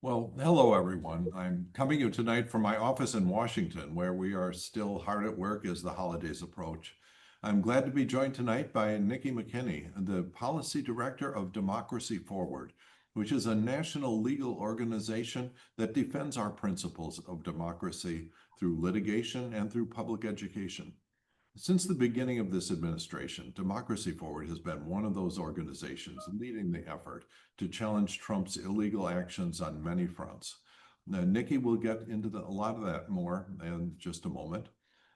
Well, hello, everyone. I'm coming to you tonight from my office in Washington, where we are still hard at work as the holidays approach. I'm glad to be joined tonight by Nikki McKinney, the Policy Director of Democracy Forward, which is a national legal organization that defends our principles of democracy through litigation and through public education. Since the beginning of this administration, Democracy Forward has been one of those organizations leading the effort to challenge Trump's illegal actions on many fronts. Now, Nikki will get into a lot of that more in just a moment.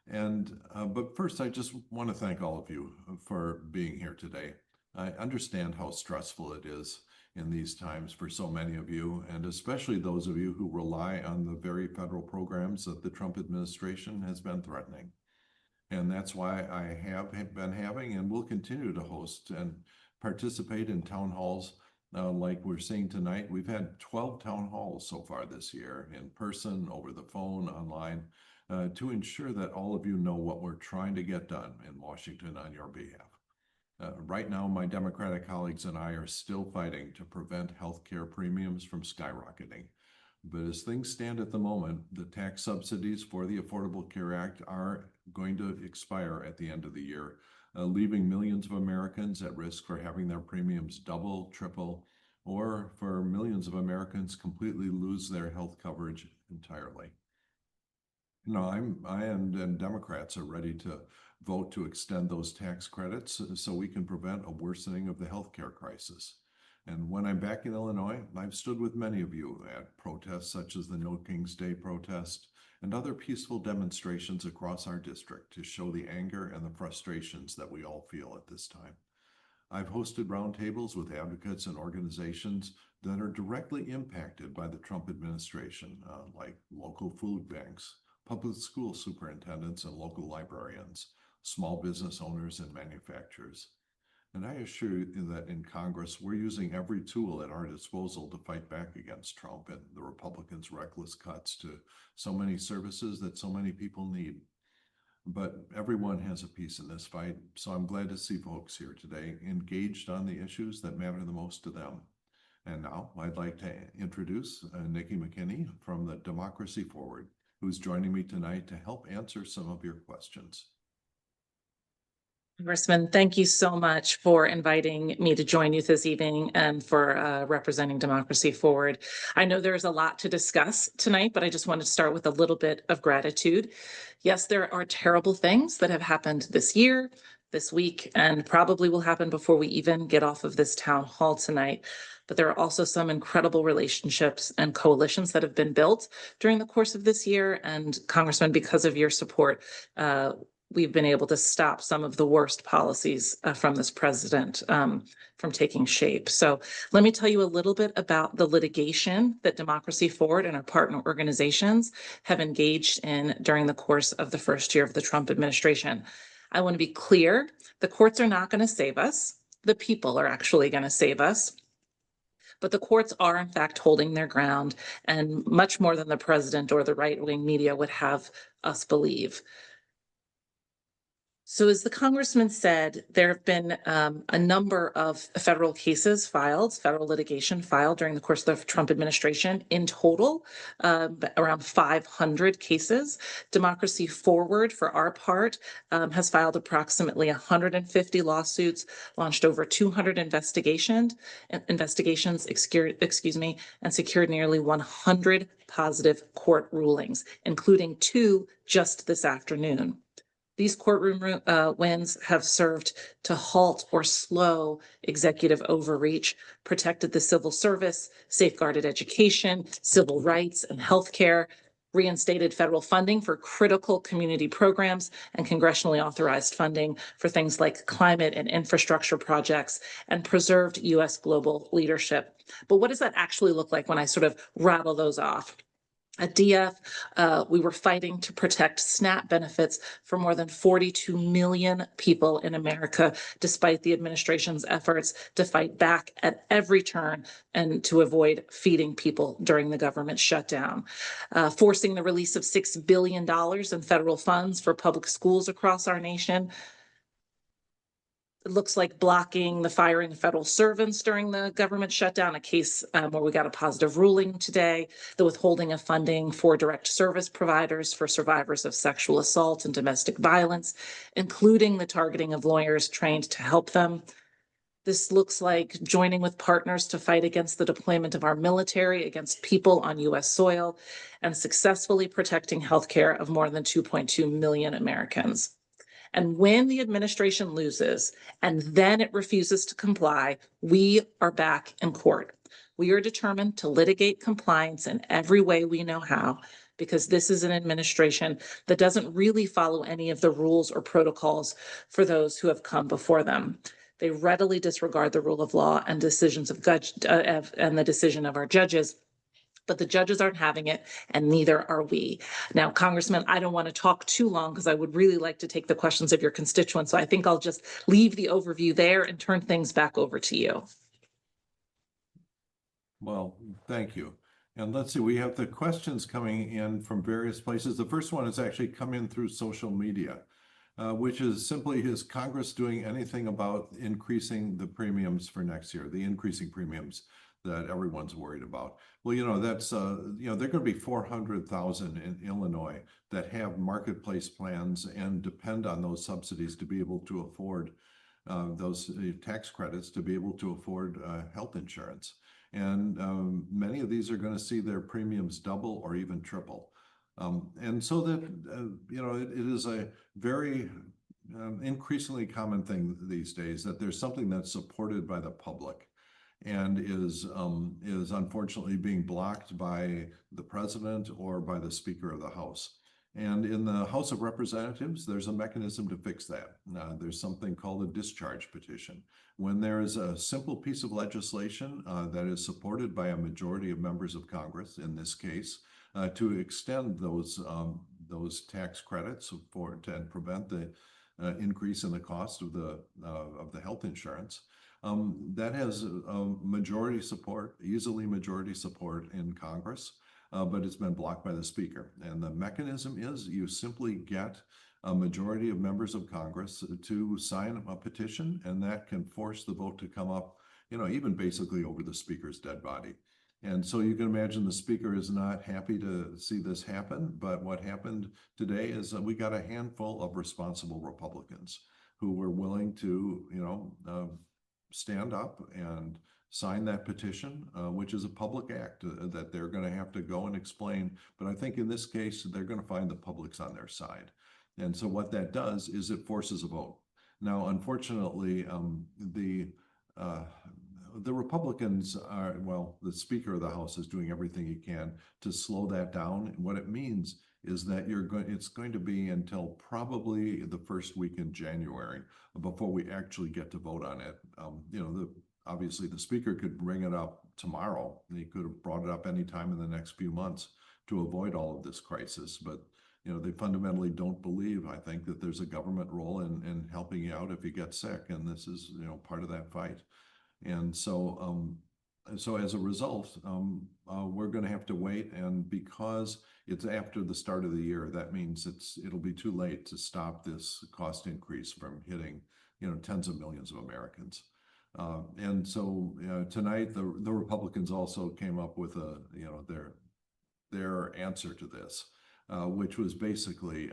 But first, I just want to thank all of you for being here today. I understand how stressful it is in these times for so many of you, and especially those of you who rely on the very federal programs that the Trump administration has been threatening. And that's why I have been having and will continue to host and participate in town halls like we're seeing tonight. We've had 12 town halls so far this year, in person, over the phone, online, to ensure that all of you know what we're trying to get done in Washington on your behalf. Right now, my Democratic colleagues and I are still fighting to prevent healthcare premiums from skyrocketing. But as things stand at the moment, the tax subsidies for the Affordable Care Act are going to expire at the end of the year, leaving millions of Americans at risk for having their premiums double, triple, or for millions of Americans completely lose their health coverage entirely. I and Democrats are ready to vote to extend those tax credits so we can prevent a worsening of the healthcare crisis. And when I'm back in Illinois, I've stood with many of you at protests such as the No King's Day protest and other peaceful demonstrations across our district to show the anger and the frustrations that we all feel at this time. I've hosted roundtables with advocates and organizations that are directly impacted by the Trump administration, like local food banks, public school superintendents and local librarians, small business owners and manufacturers. And I assure you that in Congress, we're using every tool at our disposal to fight back against Trump and the Republicans' reckless cuts to so many services that so many people need. But everyone has a piece in this fight, so I'm glad to see folks here today engaged on the issues that matter the most to them. And now I'd like to introduce Nikki McKinney from the Democracy Forward, who's joining me tonight to help answer some of your questions. Congressman, thank you so much for inviting me to join you this evening and for representing Democracy Forward. I know there's a lot to discuss tonight, but I just wanted to start with a little bit of gratitude. Yes, there are terrible things that have happened this year, this week, and probably will happen before we even get off of this town hall tonight. But there are also some incredible relationships and coalitions that have been built during the course of this year. And Congressman, because of your support, we've been able to stop some of the worst policies from this president from taking shape. So let me tell you a little bit about the litigation that Democracy Forward and our partner organizations have engaged in during the course of the first year of the Trump administration. I want to be clear, the courts are not going to save us. The people are actually going to save us. But the courts are, in fact, holding their ground, and much more than the president or the right-wing media would have us believe. So as the congressman said, there have been a number of federal cases filed, federal litigation filed during the course of the Trump administration. In total, around 500 cases. Democracy Forward, for our part, has filed approximately 150 lawsuits, launched over 200 investigations, and secured nearly 100 positive court rulings, including 2 just this afternoon. These courtroom wins have served to halt or slow executive overreach, protected the civil service, safeguarded education, civil rights, and healthcare, reinstated federal funding for critical community programs, and congressionally authorized funding for things like climate and infrastructure projects, and preserved U.S. global leadership. But what does that actually look like when I sort of rattle those off? At DF, we were fighting to protect SNAP benefits for more than 42 million people in America, despite the administration's efforts to fight back at every turn and to avoid feeding people during the government shutdown. Forcing the release of $6 billion in federal funds for public schools across our nation. It looks like blocking the firing of federal servants during the government shutdown, a case where we got a positive ruling today, the withholding of funding for direct service providers for survivors of sexual assault and domestic violence, including the targeting of lawyers trained to help them. This looks like joining with partners to fight against the deployment of our military against people on U.S. soil and successfully protecting healthcare of more than 2.2 million Americans. And when the administration loses and then it refuses to comply, we are back in court. We are determined to litigate compliance in every way we know how, because this is an administration that doesn't really follow any of the rules or protocols for those who have come before them. They readily disregard the rule of law and decisions of and the decision of our judges. But the judges aren't having it, and neither are we. Now, Congressman, I don't want to talk too long because I would really like to take the questions of your constituents. So I think I'll just leave the overview there and turn things back over to you. Well, thank you. And let's see, we have the questions coming in from various places. The first one has actually come in through social media, which is simply, is Congress doing anything about increasing the premiums for next year, the increasing premiums that everyone's worried about? Well, that's, there are going to be 400,000 in Illinois that have marketplace plans and depend on those subsidies to be able to afford those tax credits to be able to afford health insurance. And many of these are going to see their premiums double or even triple. And so that, it is a very increasingly common thing these days that there's something that's supported by the public and is unfortunately being blocked by the president or by the Speaker of the House. And in the House of Representatives, there's a mechanism to fix that. There's something called a discharge petition. When there is a simple piece of legislation that is supported by a majority of members of Congress, in this case, to extend those tax credits to prevent the increase in the cost of the health insurance, that has majority support, easily majority support in Congress. But it's been blocked by the Speaker. And the mechanism is you simply get a majority of members of Congress to sign a petition, and that can force the vote to come up, even basically over the Speaker's dead body. And so you can imagine the Speaker is not happy to see this happen. But what happened today is we got a handful of responsible Republicans who were willing to, stand up and sign that petition, which is a public act that they're going to have to go and explain. But I think in this case, they're going to find the public's on their side. And so what that does is it forces a vote. Now, unfortunately, the Republicans are, the Speaker of the House is doing everything he can to slow that down. And what it means is that it's going to be until probably the first week in January before we actually get to vote on it. Obviously, the Speaker could bring it up tomorrow. He could have brought it up anytime in the next few months to avoid all of this crisis. But, they fundamentally don't believe, I think, that there's a government role in helping you out if you get sick. And this is, part of that fight. And so as a result, we're going to have to wait. And because it's after the start of the year, that means it'll be too late to stop this cost increase from hitting, tens of millions of Americans. And so tonight, the Republicans also came up with their answer to this, which was basically,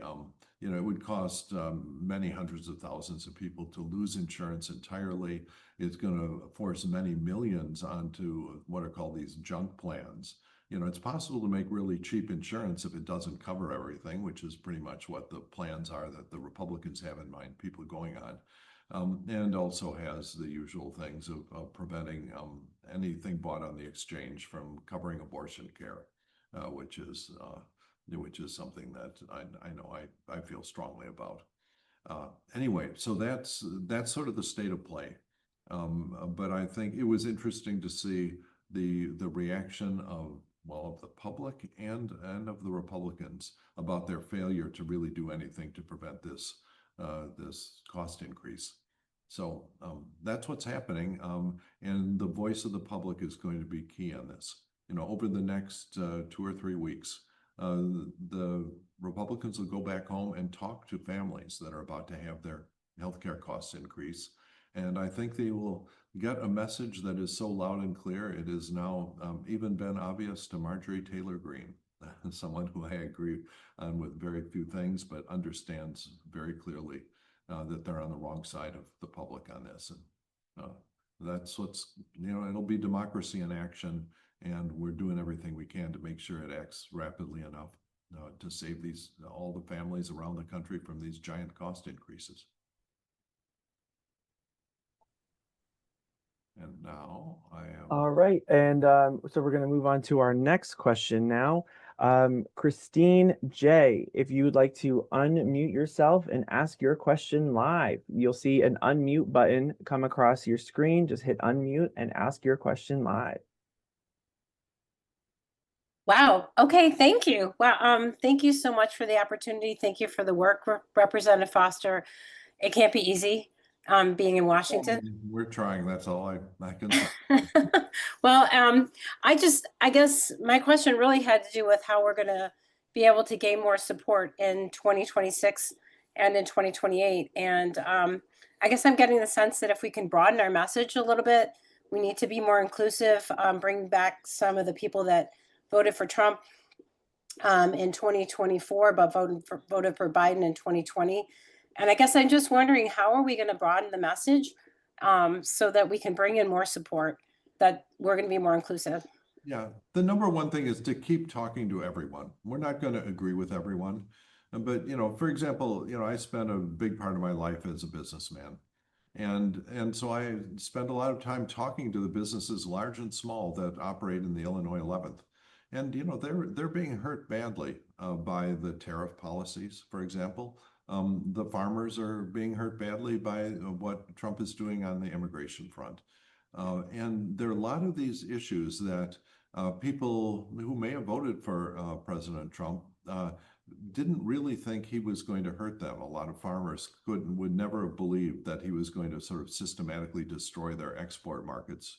it would cost many hundreds of thousands of people to lose insurance entirely. It's going to force many millions onto what are called these junk plans. It's possible to make really cheap insurance if it doesn't cover everything, which is pretty much what the plans are that the Republicans have in mind, people going on. And also has the usual things of preventing anything bought on the exchange from covering abortion care, which is something that I know I feel strongly about. Anyway, so that's sort of the state of play. But I think it was interesting to see the reaction of the public and of the Republicans about their failure to really do anything to prevent this cost increase. So that's what's happening. And the voice of the public is going to be key on this. Over the next 2 or 3 weeks, the Republicans will go back home and talk to families that are about to have their healthcare costs increase And I think they will get a message that is so loud and clear. It has now even been obvious to Marjorie Taylor Greene, someone who I agree on with very few things, but understands very clearly that they're on the wrong side of the public on this. And that's what's, it'll be democracy in action. And we're doing everything we can to make sure it acts rapidly enough to save all the families around the country from these giant cost increases. And now I am. All right. And so we're going to move on to our next question now. Christine J., if you would like to unmute yourself and ask your question live, you'll see an unmute button come across your screen. Just hit unmute and ask your question live. Wow. Okay. Thank you. Wow. Thank you so much for the opportunity. Thank you for the work, Representative Foster. It can't be easy being in Washington. We're trying. That's all I can say. Well, I guess my question really had to do with how we're going to be able to gain more support in 2026 and in 2028. And I guess I'm getting the sense that if we can broaden our message a little bit, we need to be more inclusive, bring back some of the people that voted for Trump in 2024, but voted for Biden in 2020. And I guess I'm just wondering, how are we going to broaden the message so that we can bring in more support, that we're going to be more inclusive? Yeah, the number one thing is to keep talking to everyone. We're not going to agree with everyone. But, for example, I spent a big part of my life as a businessman. And so I spend a lot of time talking to the businesses, large and small, that operate in the Illinois 11th. And they're being hurt badly by the tariff policies, for example. The farmers are being hurt badly by what Trump is doing on the immigration front. And there are a lot of these issues that people who may have voted for President Trump didn't really think he was going to hurt them. A lot of farmers would never have believed that he was going to sort of systematically destroy their export markets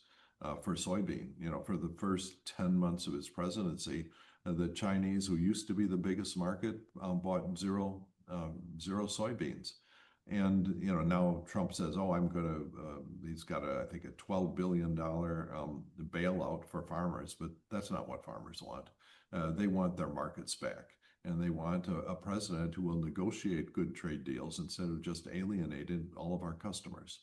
for soybean. For the first 10 months of his presidency, the Chinese, who used to be the biggest market, bought zero soybeans. And now Trump says, "Oh, he's got I think a $12 billion bailout for farmers," but that's not what farmers want. They want their markets back, and they want a president who will negotiate good trade deals instead of just alienating all of our customers.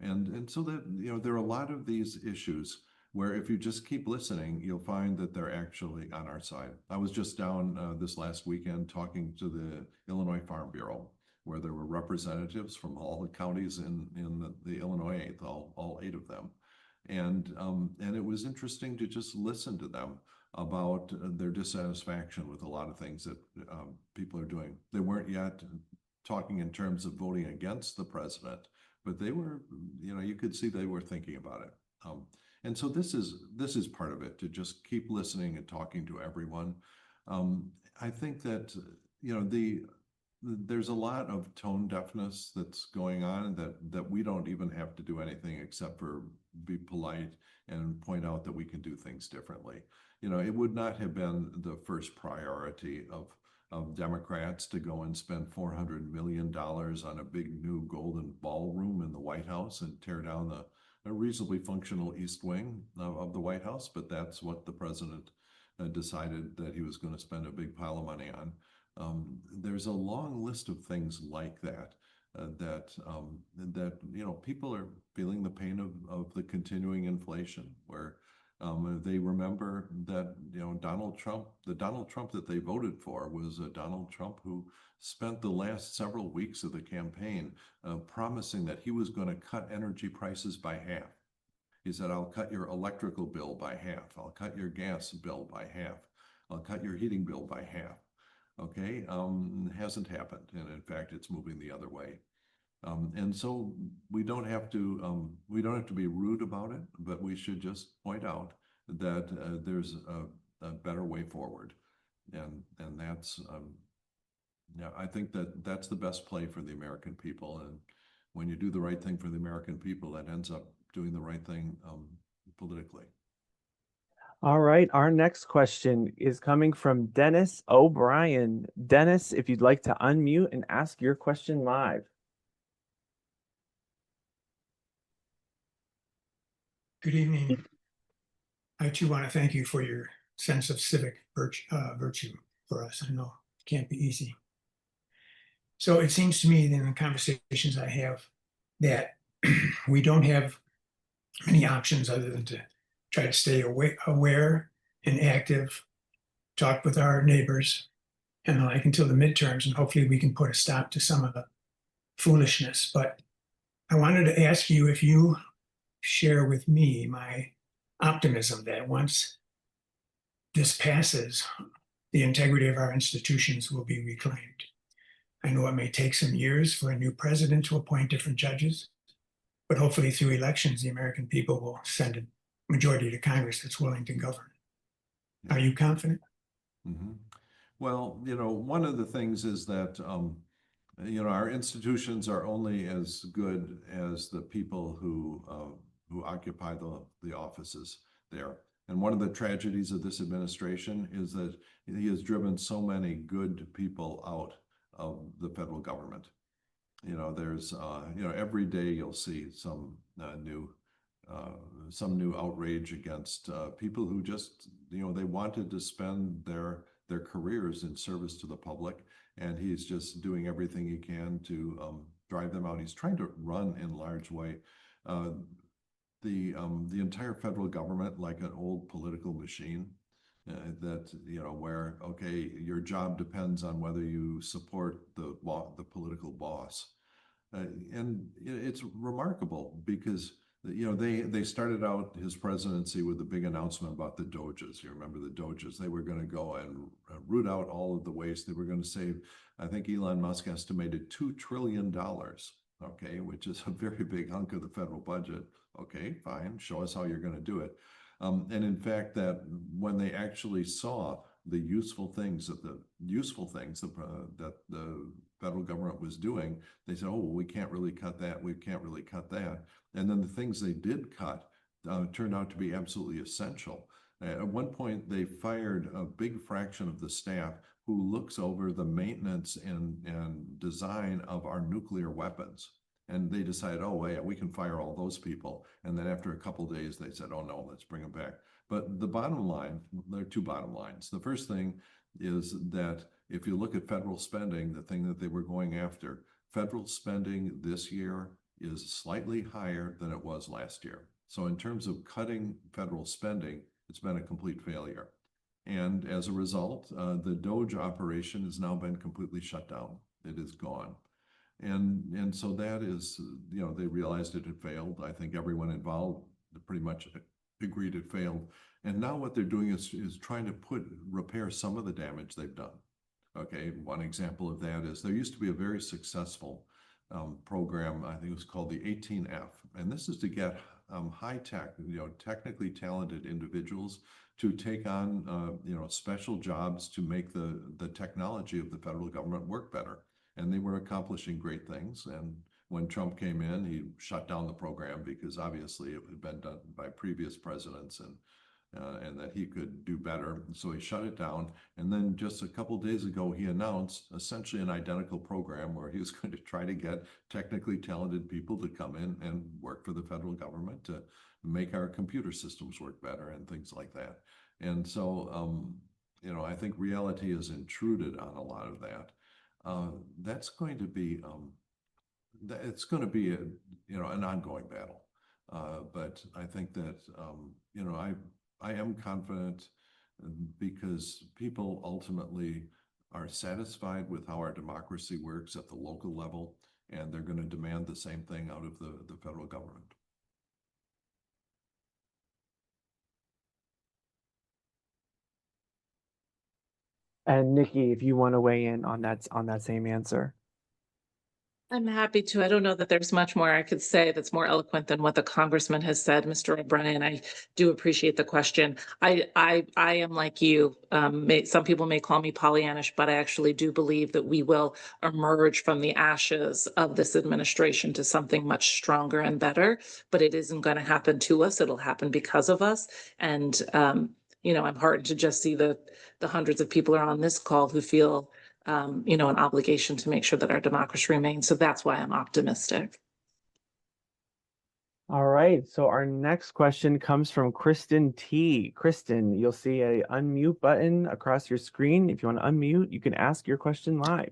And so that there are a lot of these issues where if you just keep listening, you'll find that they're actually on our side. I was just down this last weekend talking to the Illinois Farm Bureau, where there were representatives from all the counties in the Illinois 8th, all 8 of them. And it was interesting to just listen to them about their dissatisfaction with a lot of things that people are doing. They weren't yet talking in terms of voting against the president, but they were, you could see they were thinking about it. And so this is part of it, to just keep listening and talking to everyone. I think that, there's a lot of tone deafness that's going on that we don't even have to do anything except for be polite and point out that we can do things differently. It would not have been the first priority of Democrats to go and spend $400 million on a big new golden ballroom in the White House and tear down a reasonably functional East Wing of the White House. But that's what the president decided that he was going to spend a big pile of money on. There's a long list of things like that people are feeling the pain of the continuing inflation, where they remember that Donald Trump, the Donald Trump that they voted for, was a Donald Trump who spent the last several weeks of the campaign promising that he was going to cut energy prices by half. He said, "I'll cut your electrical bill by half. I'll cut your gas bill by half. I'll cut your heating bill by half." Okay, hasn't happened, and in fact, it's moving the other way. And so we don't have to be rude about it, but we should just point out that there's a better way forward, and that's I think that's the best play for the American people. And when you do the right thing for the American people, that ends up doing the right thing politically. All right, our next question is coming from Dennis O'Brien. Dennis, if you'd like to unmute and ask your question live. Good evening. I too want to thank you for your sense of civic virtue for us. I know it can't be easy. So it seems to me that in the conversations I have that we don't have many options other than to try to stay aware and active, talk with our neighbors and the like until the midterms, and hopefully we can put a stop to some of the foolishness. But I wanted to ask you if you share with me my optimism that once this passes, the integrity of our institutions will be reclaimed. I know it may take some years for a new president to appoint different judges, but hopefully through elections, the American people will send a majority to Congress that's willing to govern. Are you confident? Mm-hmm. Well, one of the things is that, our institutions are only as good as the people who occupy the offices there. And one of the tragedies of this administration is that he has driven so many good people out of the federal government. There's, every day you'll see some new outrage against people who just, they wanted to spend their careers in service to the public, and he's just doing everything he can to drive them out. He's trying to run in large way the entire federal government like an old political machine that, where, okay, your job depends on whether you support the political boss. And it's remarkable because, they started out his presidency with a big announcement about the Doges. You remember the Doges? They were going to go and root out all of the waste. They were going to save, I think Elon Musk estimated $2 trillion, okay, which is a very big hunk of the federal budget. Okay, fine, show us how you're going to do it. And in fact, that when they actually saw the useful things that the federal government was doing, they said, oh, well, we can't really cut that. We can't really cut that. And then the things they did cut turned out to be absolutely essential. At one point, they fired a big fraction of the staff who looks over the maintenance and design of our nuclear weapons. And they decided, oh, yeah, we can fire all those people. And then after a couple of days, they said, oh, no, let's bring them back. But the bottom line, there are two bottom lines. The first thing is that if you look at federal spending, the thing that they were going after, federal spending this year is slightly higher than it was last year. So in terms of cutting federal spending, it's been a complete failure. And as a result, the Doge operation has now been completely shut down. It is gone. And so that is, they realized it had failed. I think everyone involved pretty much agreed it failed. And now what they're doing is trying to repair some of the damage they've done. Okay, one example of that is there used to be a very successful program, I think it was called the 18F. And this is to get high-tech, technically talented individuals to take on, special jobs to make the technology of the federal government work better. And they were accomplishing great things. And when Trump came in, he shut down the program because obviously it had been done by previous presidents and that he could do better. So he shut it down. And then just a couple of days ago, he announced essentially an identical program where he was going to try to get technically talented people to come in and work for the federal government to make our computer systems work better and things like that. And so, I think reality has intruded on a lot of that. That's going to be, it's going to be an ongoing battle. But I think that, I am confident because people ultimately are satisfied with how our democracy works at the local level, and they're going to demand the same thing out of the federal government. And Nikki, if you want to weigh in on that same answer. I'm happy to. I don't know that there's much more I could say that's more eloquent than what the congressman has said, Mr. O'Brien. I do appreciate the question. I am like you. Some people may call me Pollyannish, but I actually do believe that we will emerge from the ashes of this administration to something much stronger and better. But it isn't going to happen to us. It'll happen because of us. And I'm heartened to just see the hundreds of people are on this call who feel an obligation to make sure that our democracy remains. So that's why I'm optimistic. All right, so our next question comes from Kristen T. Kristen, you'll see a unmute button across your screen. If you want to unmute, you can ask your question live.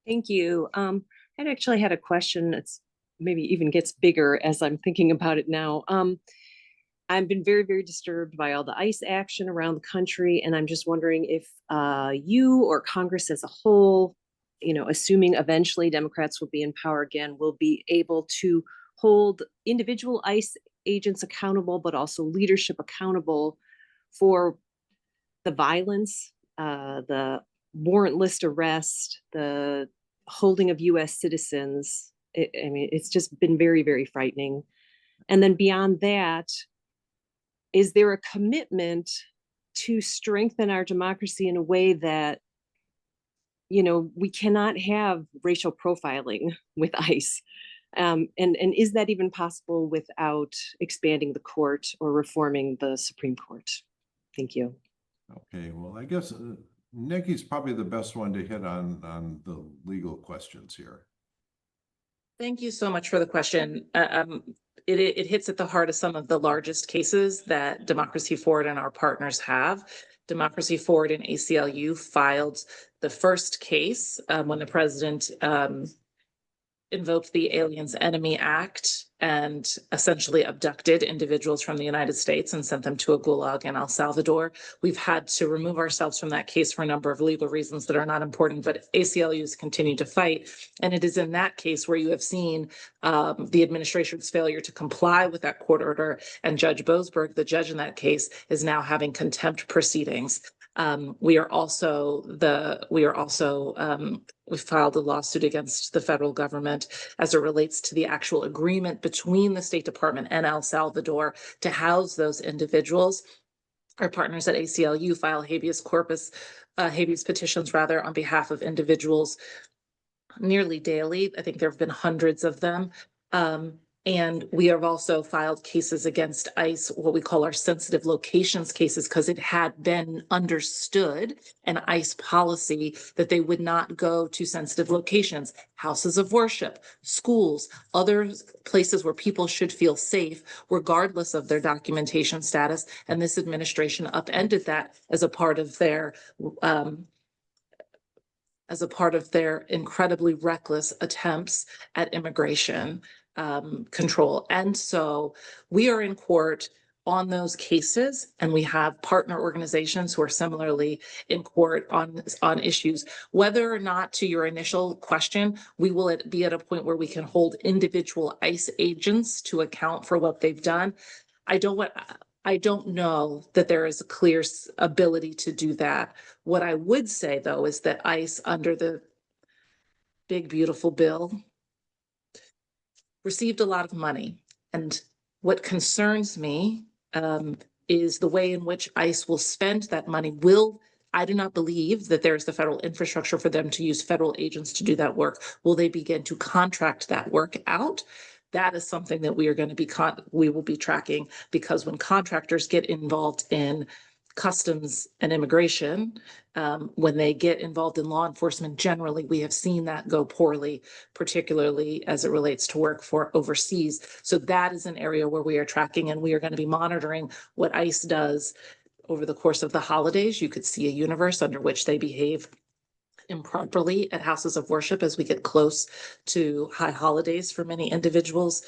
Thank you. I actually had a question that's maybe even gets bigger as I'm thinking about it now. I've been very, very disturbed by all the ICE action around the country, and I'm just wondering if you or Congress as a whole, assuming eventually Democrats will be in power again, will be able to hold individual ICE agents accountable, but also leadership accountable for the violence, the warrantless arrest, the holding of U.S. citizens. It's just been very, very frightening. And then beyond that, is there a commitment to strengthen our democracy in a way that, we cannot have racial profiling with ICE? And is that even possible without expanding the court or reforming the Supreme Court? Thank you. Okay, well, I guess Nikki's probably the best one to hit on the legal questions here. Thank you so much for the question. It hits at the heart of some of the largest cases that Democracy Forward and our partners have. Democracy Forward and ACLU filed the first case when the president invoked the Aliens Enemy Act and essentially abducted individuals from the United States and sent them to a gulag in El Salvador. We've had to remove ourselves from that case for a number of legal reasons that are not important, but ACLU's continued to fight. And it is in that case where you have seen the administration's failure to comply with that court order. And Judge Boasberg, the judge in that case, is now having contempt proceedings. We filed a lawsuit against the federal government as it relates to the actual agreement between the State Department and El Salvador to house those individuals. Our partners at ACLU file habeas petitions on behalf of individuals nearly daily. I think there have been hundreds of them. And we have also filed cases against ICE, what we call our sensitive locations cases, because it had been understood an ICE policy that they would not go to sensitive locations, houses of worship, schools, other places where people should feel safe, regardless of their documentation status. And this administration upended that as a part of their incredibly reckless attempts at immigration control. And so we are in court on those cases, and we have partner organizations who are similarly in court on issues. Whether or not, to your initial question, we will be at a point where we can hold individual ICE agents to account for what they've done. I don't know that there is a clear ability to do that. What I would say, though, is that ICE, under the big, beautiful bill, received a lot of money. And what concerns me is the way in which ICE will spend that money. I do not believe that there's the federal infrastructure for them to use federal agents to do that work. Will they begin to contract that work out? That is something that we will be tracking, because when contractors get involved in customs and immigration, when they get involved in law enforcement, generally, we have seen that go poorly, particularly as it relates to work for overseas. So that is an area where we are tracking, and we are going to be monitoring what ICE does over the course of the holidays. You could see a universe under which they behave improperly at houses of worship as we get close to high holidays for many individuals.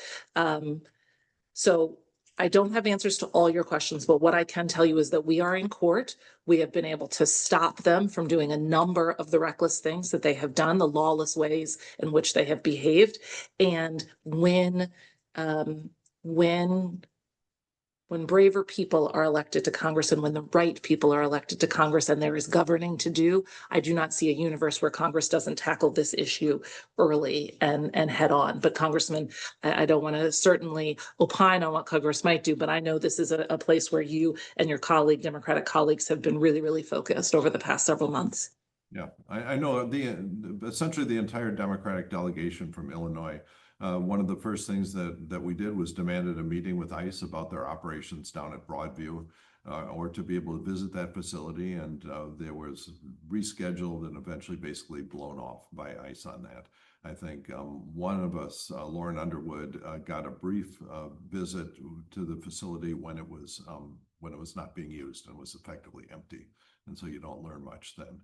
So I don't have answers to all your questions, but what I can tell you is that we are in court. We have been able to stop them from doing a number of the reckless things that they have done, the lawless ways in which they have behaved. And when braver people are elected to Congress, and when the right people are elected to Congress, and there is governing to do, I do not see a universe where Congress doesn't tackle this issue early and head on. But Congressman, I don't want to certainly opine on what Congress might do, but I know this is a place where you and your Democratic colleagues have been really, really focused over the past several months. Yeah, I know essentially the entire Democratic delegation from Illinois. One of the first things that we did was demanded a meeting with ICE about their operations down at Broadview. or to be able to visit that facility. And there was rescheduled and eventually basically blown off by ICE on that. I think one of us, Lauren Underwood, got a brief visit to the facility when it was not being used and was effectively empty. And so you don't learn much then.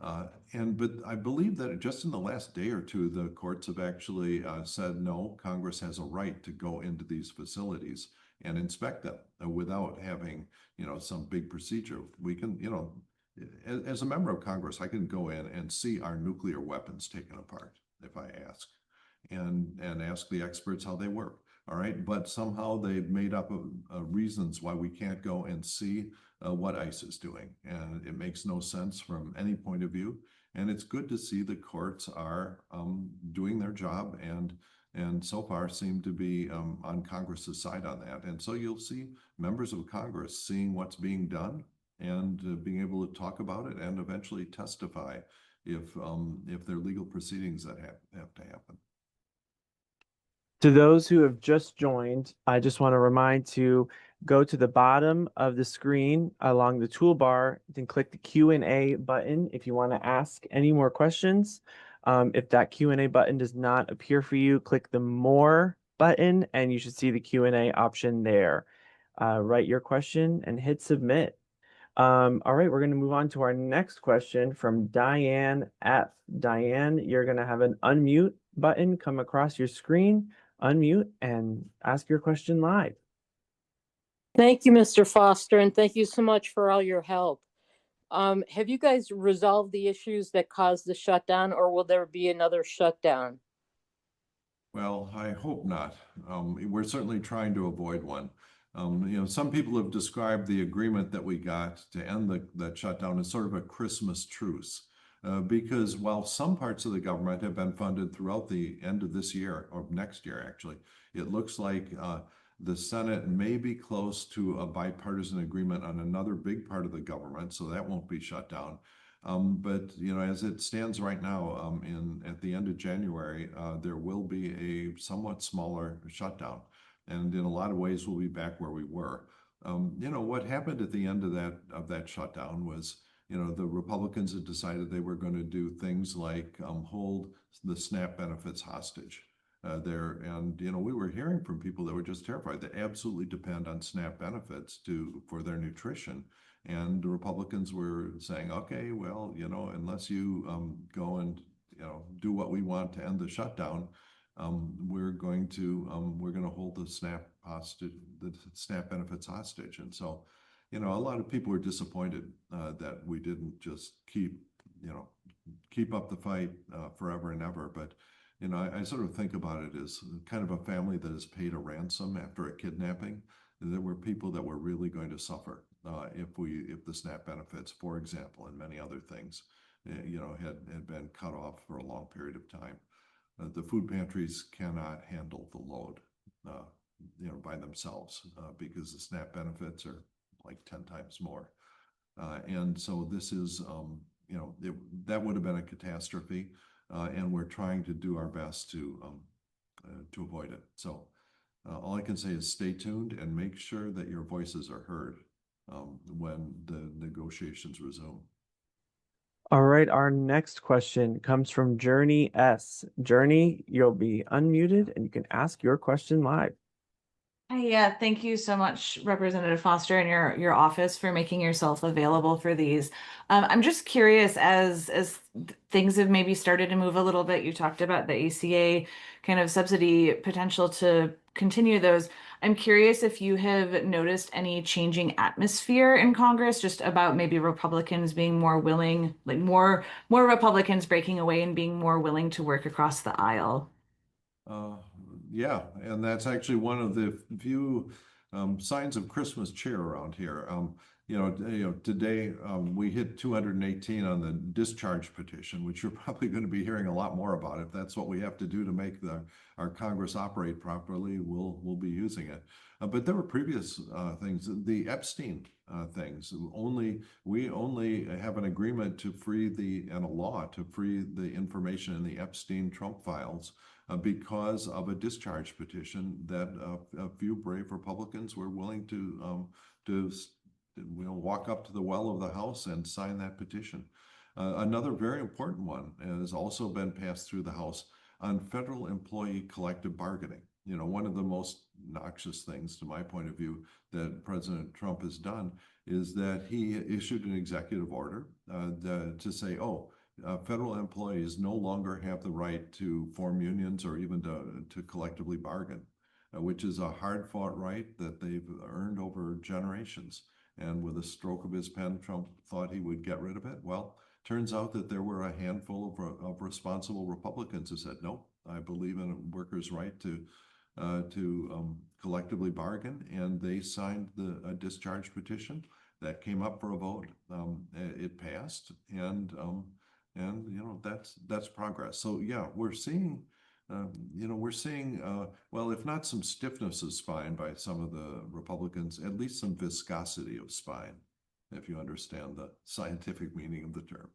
But I believe that just in the last day or two, the courts have actually said, no, Congress has a right to go into these facilities and inspect them without having, some big procedure. We can, as a member of Congress, I can go in and see our nuclear weapons taken apart if I ask, and ask the experts how they work. All right, but somehow they've made up reasons why we can't go and see what ICE is doing, and it makes no sense from any point of view. And it's good to see the courts are doing their job and so far seem to be on Congress's side on that. And so you'll see members of Congress seeing what's being done and being able to talk about it and eventually testify if there are legal proceedings that have to happen. To those who have just joined, I just want to remind to go to the bottom of the screen along the toolbar and click the Q&A button if you want to ask any more questions. If that Q&A button does not appear for you, click the More button and you should see the Q&A option there. Write your question and hit submit. All right, we're going to move on to our next question from Diane F. Diane, you're going to have an unmute button come across your screen. Unmute and ask your question live. Thank you, Mr. Foster, and thank you so much for all your help. Have you guys resolved the issues that caused the shutdown, or will there be another shutdown? Well, I hope not. We're certainly trying to avoid one. Some people have described the agreement that we got to end that shutdown as sort of a Christmas truce. Because while some parts of the government have been funded throughout the end of this year, or next year actually, it looks like the Senate may be close to a bipartisan agreement on another big part of the government, so that won't be shut down. But as it stands right now, at the end of January, there will be a somewhat smaller shutdown, and in a lot of ways, we'll be back where we were. What happened at the end of that shutdown was, the Republicans had decided they were going to do things like hold the SNAP benefits hostage there. And, we were hearing from people that were just terrified. They absolutely depend on SNAP benefits for their nutrition. And the Republicans were saying, okay, well, unless you go and, do what we want to end the shutdown, we're going to hold the SNAP benefits hostage. And so, a lot of people were disappointed that we didn't just keep up the fight forever and ever. But, I sort of think about it as kind of a family that has paid a ransom after a kidnapping. There were people that were really going to suffer if the SNAP benefits, for example, and many other things, had been cut off for a long period of time. The food pantries cannot handle the load, by themselves because the SNAP benefits are like 10 times more. And so this is, that would have been a catastrophe. And we're trying to do our best to avoid it. So all I can say is stay tuned and make sure that your voices are heard when the negotiations resume. All right, our next question comes from Journey S. Journey, you'll be unmuted and you can ask your question live. Hi, yeah, thank you so much, Representative Foster, and your office for making yourself available for these. I'm just curious, as things have maybe started to move a little bit, you talked about the ACA kind of subsidy potential to continue those. I'm curious if you have noticed any changing atmosphere in Congress, just about maybe Republicans being more willing, like more Republicans breaking away and being more willing to work across the aisle. Yeah, and that's actually one of the few signs of Christmas cheer around here. Today we hit 218 on the discharge petition, which you're probably going to be hearing a lot more about. If that's what we have to do to make our Congress operate properly, we'll be using it. But there were previous things, the Epstein things. We only have an agreement to free and a law to free the information in the Epstein Trump files because of a discharge petition that a few brave Republicans were willing to walk up to the well of the House and sign that petition. Another very important one has also been passed through the House on federal employee collective bargaining. One of the most noxious things, to my point of view, that President Trump has done is that he issued an executive order to say, federal employees no longer have the right to form unions or even to collectively bargain, which is a hard-fought right that they've earned over generations. And with a stroke of his pen, Trump thought he would get rid of it. Well, turns out that there were a handful of responsible Republicans who said, no, I believe in a workers' right to collectively bargain, and they signed a discharge petition that came up for a vote. It passed, and that's progress. So yeah, we're seeing well, if not some stiffness of spine by some of the Republicans, at least some viscosity of spine, if you understand the scientific meaning of the term.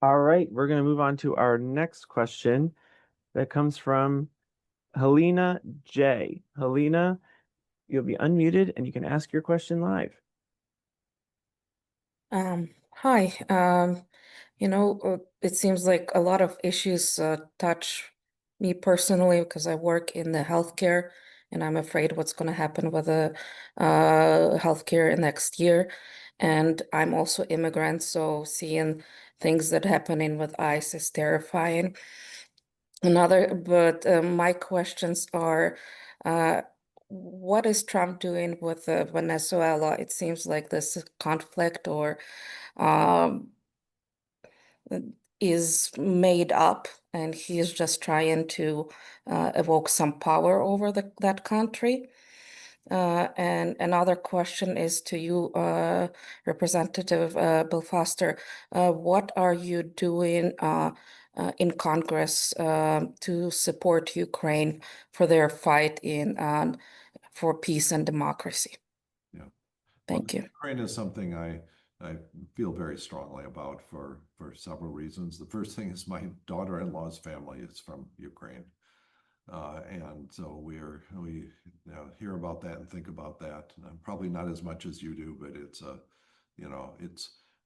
All right, we're going to move on to our next question that comes from Helena J. Helena, you'll be unmuted and you can ask your question live. Hi. It seems like a lot of issues touch me personally because I work in the healthcare, and I'm afraid what's going to happen with the healthcare next year. And I'm also immigrant, so seeing things that happening with ICE is terrifying. But my questions are, what is Trump doing with Venezuela? It seems like this conflict or is made up, and he is just trying to evoke some power over that country. And another question is to you, Representative Bill Foster. What are you doing in Congress to support Ukraine for their fight for peace and democracy? Yeah. Thank you. Ukraine is something I feel very strongly about for several reasons. The first thing is my daughter-in-law's family is from Ukraine. And so we hear about that and think about that. Probably not as much as you do, but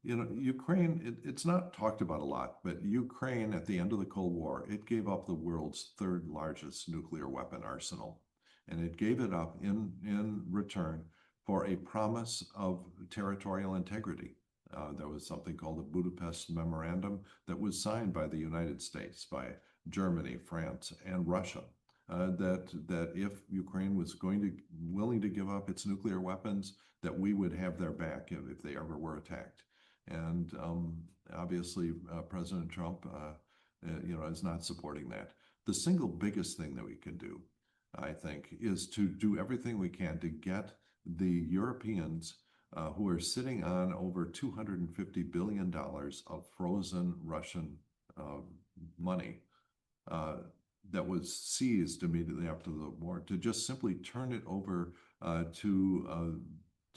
Ukraine, it's not talked about a lot, but Ukraine at the end of the Cold War, it gave up the world's third largest nuclear weapon arsenal. And it gave it up in return for a promise of territorial integrity. There was something called the Budapest Memorandum that was signed by the United States, by Germany, France, and Russia, that if Ukraine was willing to give up its nuclear weapons, that we would have their back if they ever were attacked. And obviously, President Trump, is not supporting that. The single biggest thing that we can do, I think, is to do everything we can to get the Europeans who are sitting on over $250 billion of frozen Russian money that was seized immediately after the war, to just simply turn it over to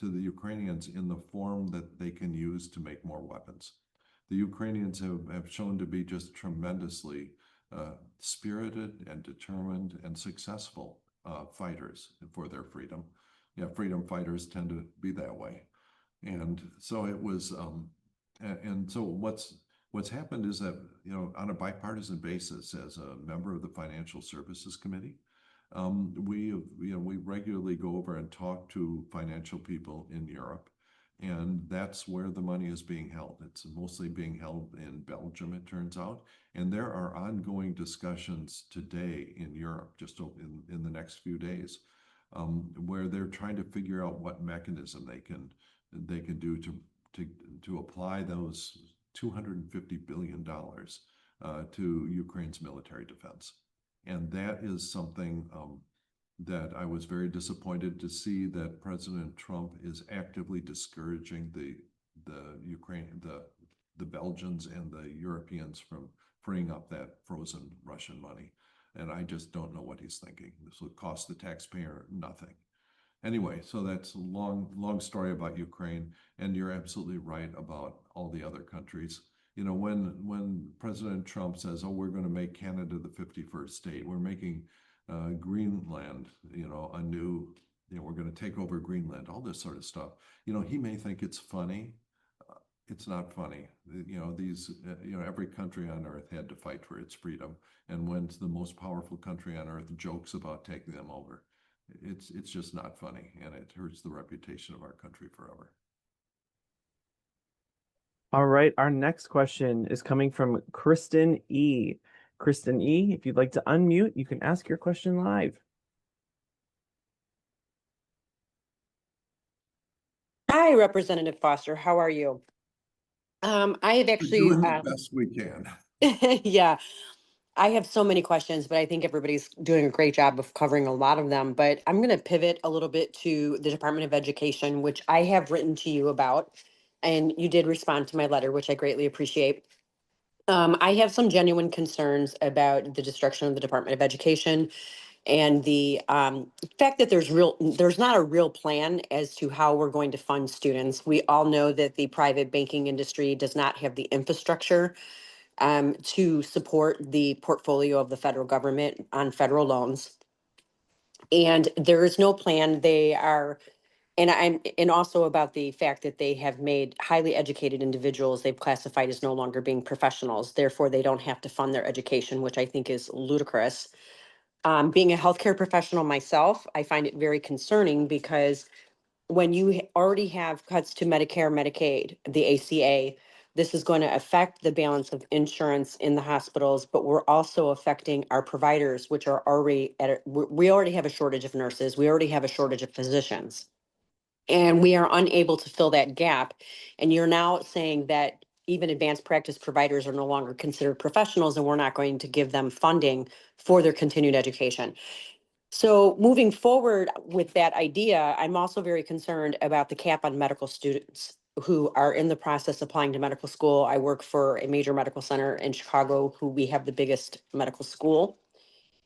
the Ukrainians in the form that they can use to make more weapons. The Ukrainians have shown to be just tremendously spirited and determined and successful fighters for their freedom. Yeah, freedom fighters tend to be that way. And so it was, and so what's happened is that, on a bipartisan basis, as a member of the Financial Services Committee, we regularly go over and talk to financial people in Europe, and that's where the money is being held. It's mostly being held in Belgium, it turns out, and there are ongoing discussions today in Europe, just in the next few days, where they're trying to figure out what mechanism they can do to apply those $250 billion to Ukraine's military defense. And that is something that I was very disappointed to see, that President Trump is actively discouraging the Belgians and the Europeans from freeing up that frozen Russian money. And I just don't know what he's thinking. This will cost the taxpayer nothing. Anyway, so that's a long story about Ukraine, and you're absolutely right about all the other countries. When President Trump says, "Oh, we're going to make Canada the 51st state," we're making Greenland, a new, we're going to take over Greenland, all this sort of stuff. He may think it's funny. It's not funny. Every country on earth had to fight for its freedom. And when the most powerful country on earth jokes about taking them over, it's just not funny, and it hurts the reputation of our country forever. All right, our next question is coming from Kristen E. Kristen E., if you'd like to unmute, you can ask your question live. Hi, Representative Foster. How are you? I have We're actually, doing the best we can. yeah, I have so many questions, but I think everybody's doing a great job of covering a lot of them. But I'm going to pivot a little bit to the Department of Education, which I have written to you about, and you did respond to my letter, which I greatly appreciate. I have some genuine concerns about the destruction of the Department of Education and the fact that there's not a real plan as to how we're going to fund students. We all know that the private banking industry does not have the infrastructure to support the portfolio of the federal government on federal loans. And there is no plan. And also about the fact that they have made highly educated individuals, they've classified as no longer being professionals. Therefore, they don't have to fund their education, which I think is ludicrous. Being a healthcare professional myself, I find it very concerning because when you already have cuts to Medicare, Medicaid, the ACA, this is going to affect the balance of insurance in the hospitals, but we're also affecting our providers, which are already we already have a shortage of nurses. We already have a shortage of physicians, and we are unable to fill that gap. And you're now saying that even advanced practice providers are no longer considered professionals, and we're not going to give them funding for their continued education. So moving forward with that idea, I'm also very concerned about the cap on medical students who are in the process of applying to medical school. I work for a major medical center in Chicago, who we have the biggest medical school.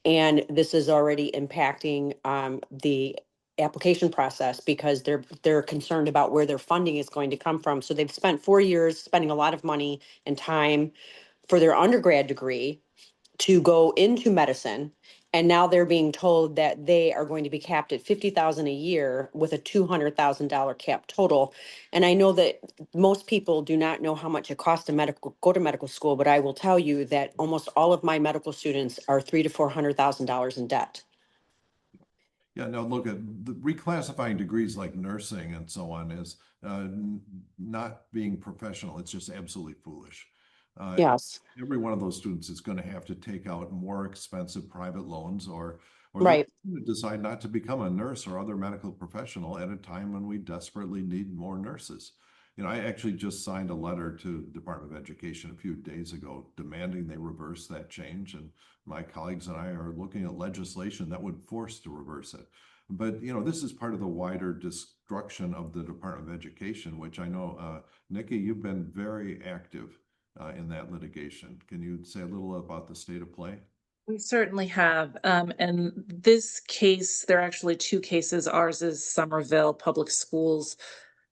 And this is already impacting the application process because they're concerned about where their funding is going to come from. So they've spent 4 years spending a lot of money and time for their undergrad degree to go into medicine. And now they're being told that they are going to be capped at $50,000 a year with a $200,000 cap total. And I know that most people do not know how much it costs to go to medical school, but I will tell you that almost all of my medical students are $300,000 to $400,000 in debt. Yeah, no, look at the reclassifying degrees like nursing and so on is not being professional. It's just absolutely foolish. Yes. Every one of those students is going to have to take out more expensive private loans, or Right. they're going to decide not to become a nurse or other medical professional at a time when we desperately need more nurses. I actually just signed a letter to the Department of Education a few days ago demanding they reverse that change. And my colleagues and I are looking at legislation that would force to reverse it. But, this is part of the wider destruction of the Department of Education, which I know, Nikki, you've been very active in that litigation. Can you say a little about the state of play? We certainly have. And this case, there are actually two cases. Ours is Somerville Public Schools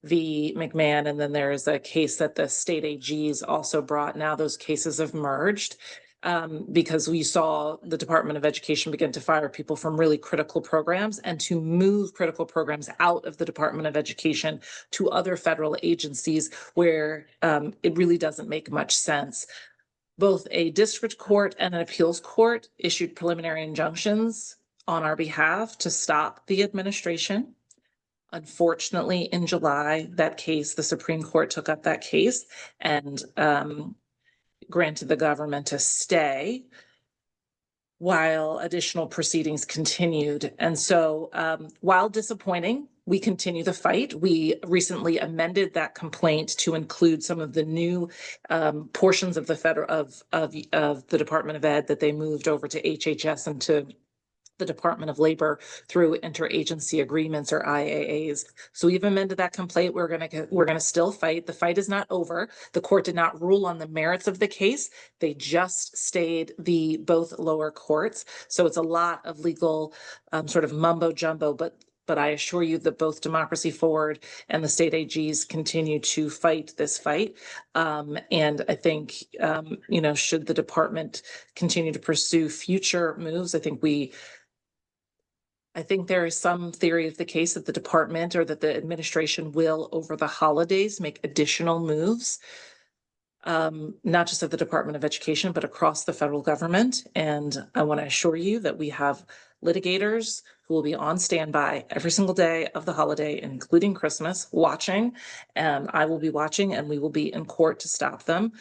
v. McMahon, and then there is a case that the state AGs also brought. Now those cases have merged because we saw the Department of Education begin to fire people from really critical programs and to move critical programs out of the Department of Education to other federal agencies where it really doesn't make much sense. Both a district court and an appeals court issued preliminary injunctions on our behalf to stop the administration. Unfortunately, in July, the Supreme Court took up that case and granted the government a stay while additional proceedings continued. And so while disappointing, we continue the fight. We recently amended that complaint to include some of the new portions of the the Department of Ed that they moved over to HHS and to the Department of Labor through interagency agreements or IAAs. So we've amended that complaint. We're gonna still fight. The fight is not over. The court did not rule on the merits of the case. They just stayed both lower courts. So it's a lot of legal sort of mumbo jumbo, but I assure you that both Democracy Forward and the state AGs continue to fight this fight. And I think, should the department continue to pursue future moves, I think we I think there is some theory of the case that the department or that the administration will, over the holidays, make additional moves, not just at the Department of Education, but across the federal government. And I want to assure you that we have litigators who will be on standby every single day of the holiday, including Christmas, watching. And I will be watching, and we will be in court to stop them.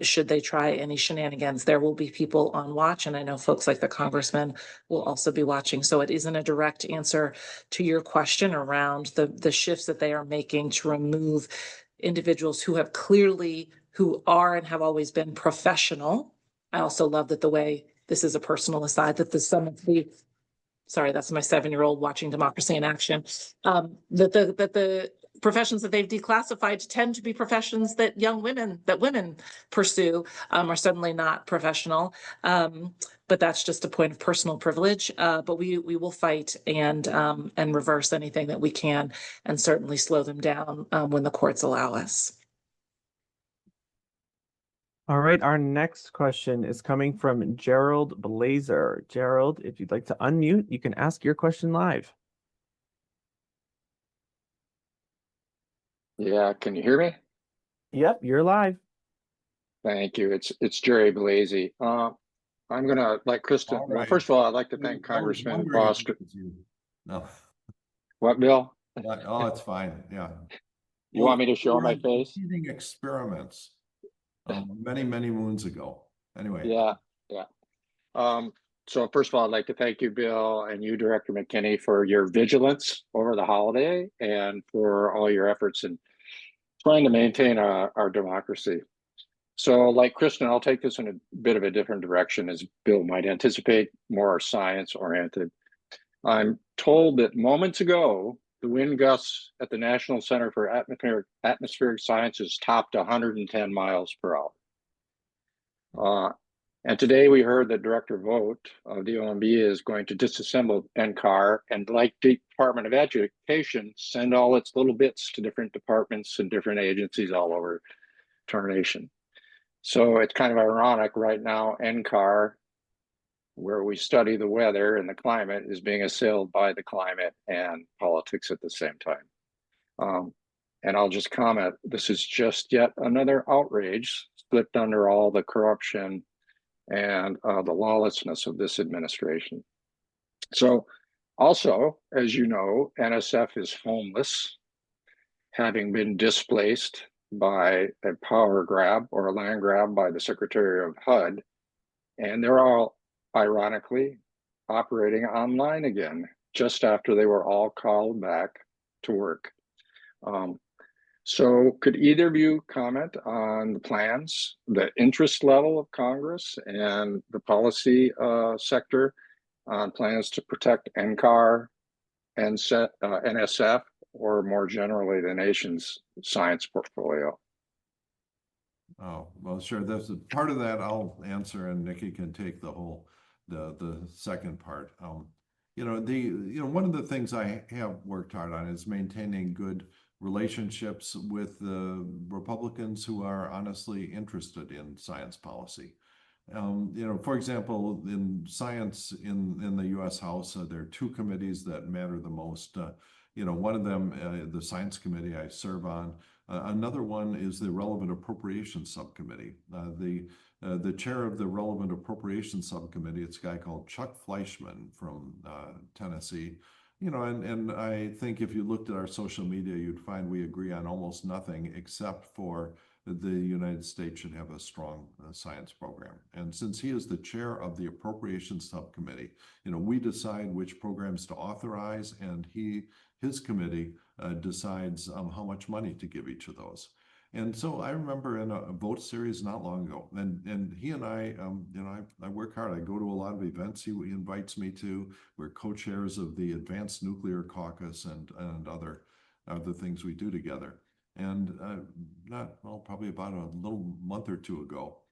Should they try any shenanigans, there will be people on watch. And I know folks like the congressman will also be watching. So it isn't a direct answer to your question around the shifts that they are making to remove individuals who have clearly, who are and have always been professional. I also love that the way, this is a personal aside, that some of the, sorry, that's my 7-year-old watching Democracy in Action, that the professions that they've declassified tend to be professions that women pursue, are suddenly not professional. But that's just a point of personal privilege. But we will fight and reverse anything that we can, and certainly slow them down when the courts allow us. All right, our next question is coming from Gerald Blazer. Gerald, if you'd like to unmute, you can ask your question live. Yeah, can you hear me? Yep, you're live. Thank you. It's Jerry Blasey. I'm gonna, like Kristen, All well, right. first of all, I'd like to I thank was Congressman wondering if Foster. it was you. No, What, Bill? oh, it's fine. Yeah. You want me to show my face? Teething experiments many, many moons ago. Anyway. Yeah, yeah. So first of all, I'd like to thank you, Bill, and you, Director McKinney, for your vigilance over the holiday and for all your efforts in trying to maintain our democracy. So like Kristen, I'll take this in a bit of a different direction, as Bill might anticipate, more science oriented. I'm told that moments ago, the wind gusts at the National Center for Atmospheric Sciences topped 110 miles per hour. And today we heard that Director Vogt of the OMB is going to disassemble NCAR and, like the Department of Education, send all its little bits to different departments and different agencies all over our nation. So it's kind of ironic right now, NCAR, where we study the weather and the climate, is being assailed by the climate and politics at the same time. And I'll just comment, this is just yet another outrage slipped under all the corruption and the lawlessness of this administration. So also, as you know, NSF is homeless, having been displaced by a power grab or a land grab by the Secretary of HUD. And they're all, ironically, operating online again, just after they were all called back to work. So could either of you comment on the plans, the interest level of Congress and the policy sector on plans to protect NCAR and NSF, or more generally, the nation's science portfolio? Oh, well, sure. There's a part of that I'll answer, and Nikki can take the whole, the second part. One of the things I have worked hard on is maintaining good relationships with the Republicans who are honestly interested in science policy. For example, in science in the U.S. House, there are two committees that matter the most. One of them, the Science Committee I serve on. Another one is the Relevant Appropriations Subcommittee. The chair of the Relevant Appropriations Subcommittee, it's a guy called Chuck Fleischman from Tennessee. And I think if you looked at our social media, you'd find we agree on almost nothing except for the United States should have a strong science program. And since he is the chair of the Appropriations Subcommittee, we decide which programs to authorize, and his committee decides how much money to give each of those. And so I remember in a vote series not long ago, and he and I, I work hard. I go to a lot of events he invites me to. We're co-chairs of the Advanced Nuclear Caucus and other things we do together. And probably about a little month or two ago,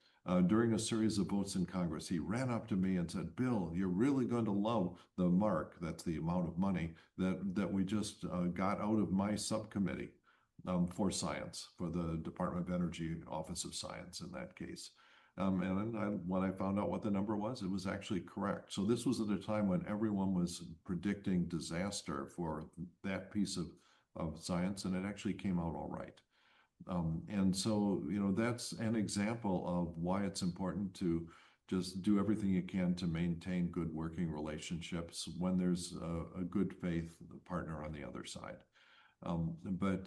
during a series of votes in Congress, he ran up to me and said, "Bill, you're really going to love the mark," that's the amount of money that we just got out of my subcommittee for science, for the Department of Energy Office of Science in that case. When I found out what the number was, it was actually correct. So this was at a time when everyone was predicting disaster for that piece of science, and it actually came out all right. And so, that's an example of why it's important to just do everything you can to maintain good working relationships when there's a good faith partner on the other side. But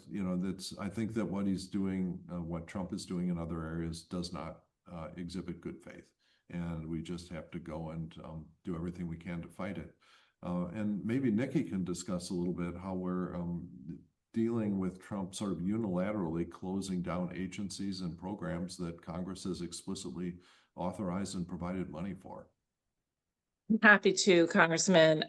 I think that what he's doing, what Trump is doing in other areas does not exhibit good faith. And we just have to go and do everything we can to fight it. And maybe Nikki can discuss a little bit how we're dealing with Trump sort of unilaterally closing down agencies and programs that Congress has explicitly authorized and provided money for. Happy to, Congressman.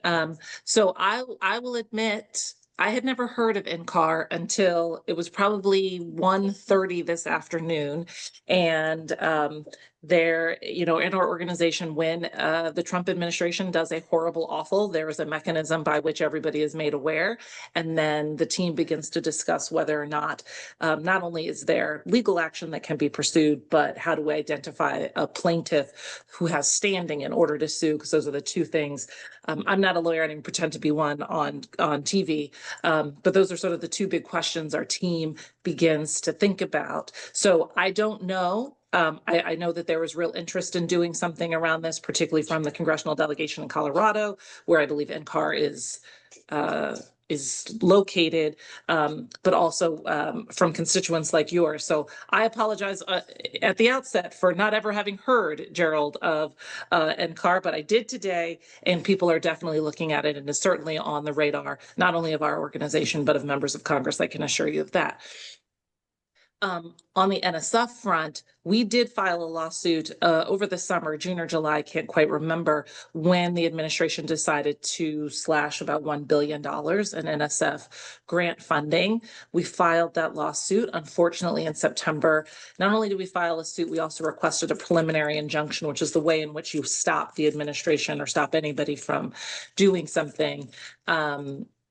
So I will admit, I had never heard of NCAR until it was probably 1:30 this afternoon. And there, in our organization, when the Trump administration does a horrible, awful, there is a mechanism by which everybody is made aware. And then the team begins to discuss whether or not only is there legal action that can be pursued, but how do we identify a plaintiff who has standing in order to sue? Because those are the two things. I'm not a lawyer, I didn't pretend to be one on TV. But those are sort of the two big questions our team begins to think about. So I don't know. I know that there was real interest in doing something around this, particularly from the congressional delegation in Colorado, where I believe NCAR is located, but also from constituents like yours. So I apologize at the outset for not ever having heard, Gerald, of NCAR, but I did today, and people are definitely looking at it, and is certainly on the radar, not only of our organization, but of members of Congress. I can assure you of that. On the NSF front, we did file a lawsuit over the summer, June or July, can't quite remember, when the administration decided to slash about $1 billion in NSF grant funding. We filed that lawsuit. Unfortunately, in September, not only did we file a suit, we also requested a preliminary injunction, which is the way in which you stop the administration or stop anybody from doing something.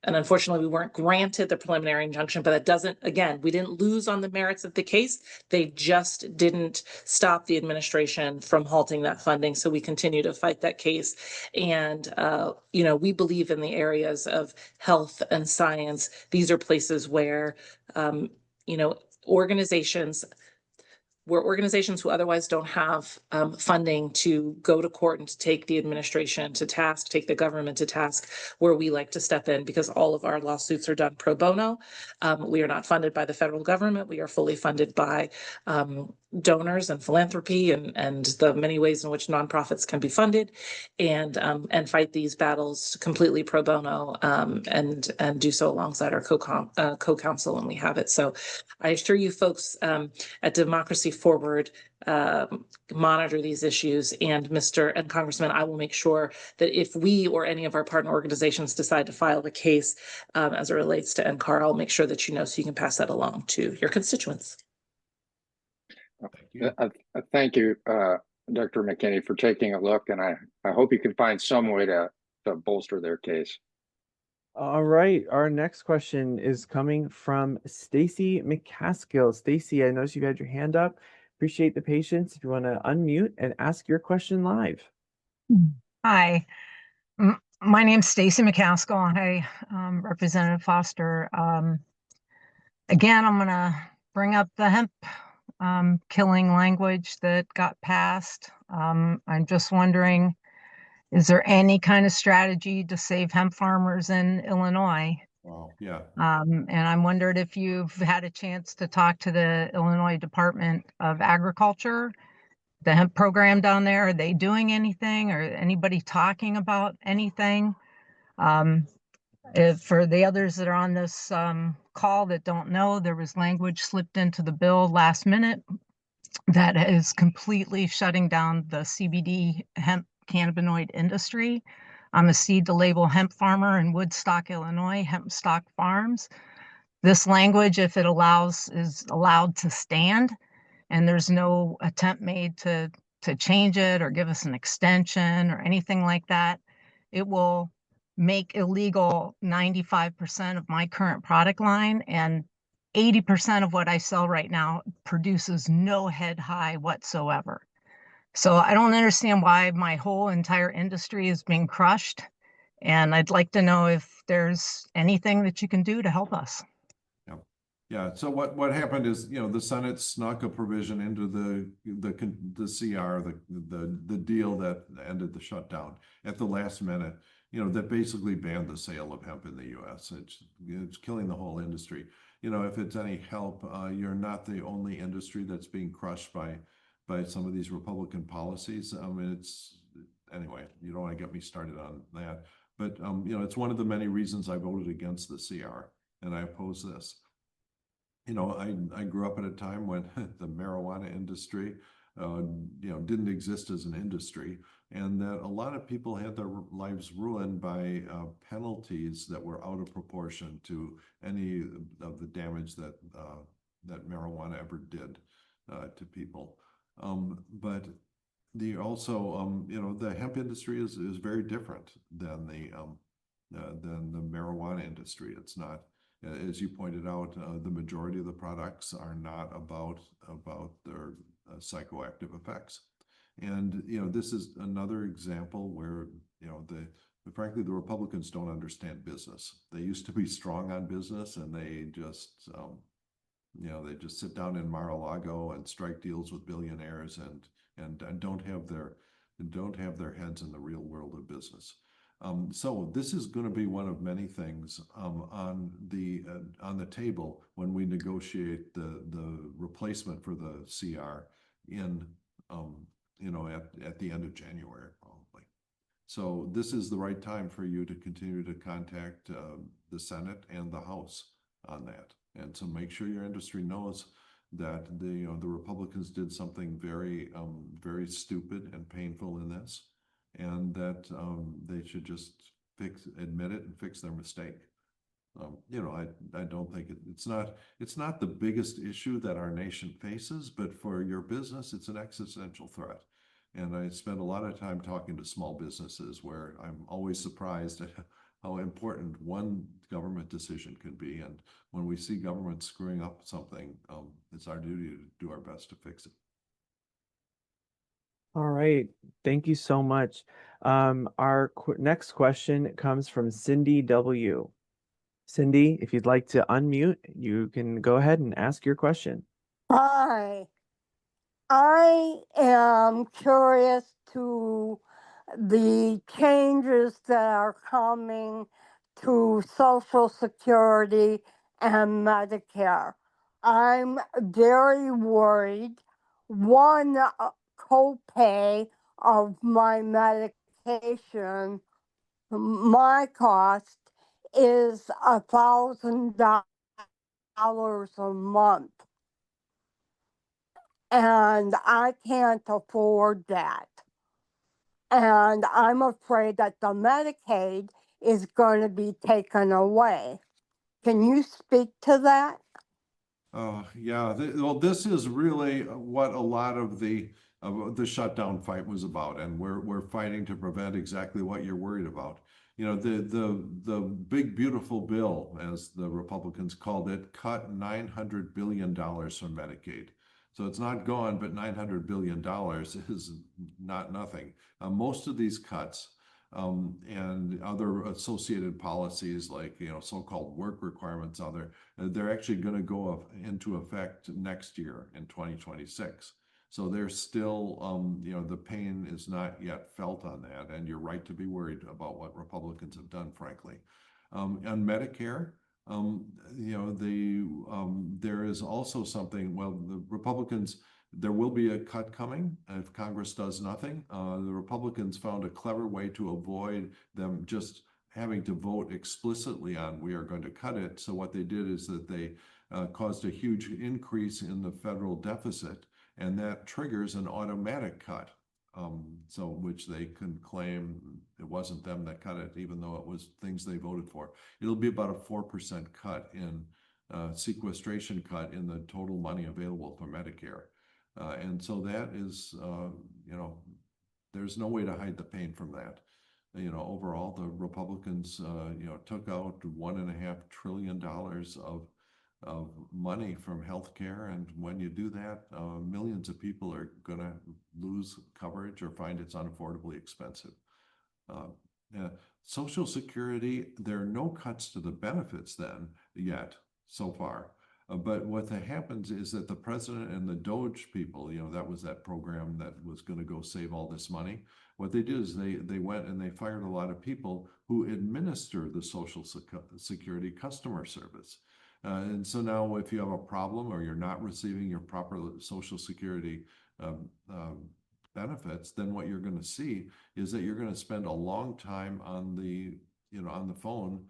And unfortunately, we weren't granted the preliminary injunction, but that doesn't, again, we didn't lose on the merits of the case. They just didn't stop the administration from halting that funding. So we continue to fight that case. And, we believe in the areas of health and science. These are places where, organizations who otherwise don't have funding to go to court and to take the administration to task, take the government to task, where we like to step in, because all of our lawsuits are done pro bono. We are not funded by the federal government. We are fully funded by donors and philanthropy and the many ways in which nonprofits can be funded, and fight these battles completely pro bono, and do so alongside our co-counsel when we have it. So I assure you folks at Democracy Forward monitor these issues, and Congressman, I will make sure that if we or any of our partner organizations decide to file a case as it relates to NCAR, I'll make sure that so you can pass that along to your constituents. Thank you, Dr. McKinney, for taking a look, and I hope you can find some way to bolster their case. All right, our next question is coming from Stacy McCaskill. Stacy, I noticed you had your hand up. Appreciate the patience. If you want to unmute and ask your question live. Hi, my name's Stacy McCaskill. Hi, Representative Foster. Again, I'm going to bring up the hemp killing language that got passed. I'm just wondering, is there any kind of strategy to save hemp farmers in Illinois? Wow, yeah. And I'm wondered if you've had a chance to talk to the Illinois Department of Agriculture, the hemp program down there. Are they doing anything, or anybody talking about anything? For the others that are on this call that don't know, there was language slipped into the bill last minute that is completely shutting down the CBD hemp cannabinoid industry. I'm a seed to label hemp farmer in Woodstock, Illinois, Hemp Stock Farms. This language, if it is allowed to stand, and there's no attempt made to change it or give us an extension or anything like that, it will make illegal 95% of my current product line, and 80% of what I sell right now produces no head high whatsoever. So I don't understand why my whole entire industry is being crushed. And I'd like to know if there's anything that you can do to help us. Yeah. Yeah. So what happened is, the Senate snuck a provision into the CR, the deal that ended the shutdown at the last minute, that basically banned the sale of hemp in the US. It's killing the whole industry. If it's any help, you're not the only industry that's being crushed by some of these Republican policies. Anyway, you don't want to get me started on that. But it's one of the many reasons I voted against the CR, and I oppose this. I grew up at a time when the marijuana industry, didn't exist as an industry, and that a lot of people had their lives ruined by penalties that were out of proportion to any of the damage that marijuana ever did to people. But the hemp industry is very different than the marijuana industry. It's not, as you pointed out, the majority of the products are not about their psychoactive effects. And this is another example where frankly the Republicans don't understand business. They used to be strong on business, and they just sit down in Mar-a-Lago and strike deals with billionaires and don't have their heads in the real world of business. So this is going to be one of many things on the table when we negotiate the replacement for the CR at the end of January, probably. So this is the right time for you to continue to contact the Senate and the House on that, and so make sure your industry knows that the Republicans did something very very stupid and painful in this, and that they should just admit it and fix their mistake. I don't think it's not the biggest issue that our nation faces, but for your business, it's an existential threat. And I spend a lot of time talking to small businesses where I'm always surprised at how important one government decision can be. And when we see government screwing up something, it's our duty to do our best to fix it. All right. Thank you so much. Our next question comes from Cindy W. Cindy, if you'd like to unmute, you can go ahead and ask your question. Hi, I am curious to the changes that are coming to Social Security and Medicare. I'm very worried. One copay of my medication, my cost is $1,000 a month. And I can't afford that. And I'm afraid that the Medicaid is going to be taken away. Can you speak to that? Yeah, well, this is really what a lot of the shutdown fight was about, and we're fighting to prevent exactly what you're worried about. The big beautiful bill, as the Republicans called it, cut $900 billion from Medicaid. So it's not gone, but $900 billion is not nothing. Most of these cuts and other associated policies, like so-called work requirements, they're actually going to go into effect next year in 2026. So there's still, the pain is not yet felt on that, and you're right to be worried about what Republicans have done, frankly. On Medicare, there is also something. Well, the Republicans, there will be a cut coming if Congress does nothing. The Republicans found a clever way to avoid them just having to vote explicitly on we are going to cut it. So what they did is that they caused a huge increase in the federal deficit, and that triggers an automatic cut. So which they can claim it wasn't them that cut it, even though it was things they voted for. It'll be about a 4% cut in sequestration cut in the total money available for Medicare. And so that is, there's no way to hide the pain from that. Overall, the Republicans, took out $1.5 trillion of money from healthcare. And when you do that, millions of people are going to lose coverage or find it's unaffordably expensive. Social Security, there are no cuts to the benefits then yet so far. But what happens is that the president and the Doge people, that was that program that was going to go save all this money. What they did is they went and they fired a lot of people who administer the Social Security customer service. And so now if you have a problem or you're not receiving your proper Social Security benefits, then what you're going to see is that you're going to spend a long time on the phone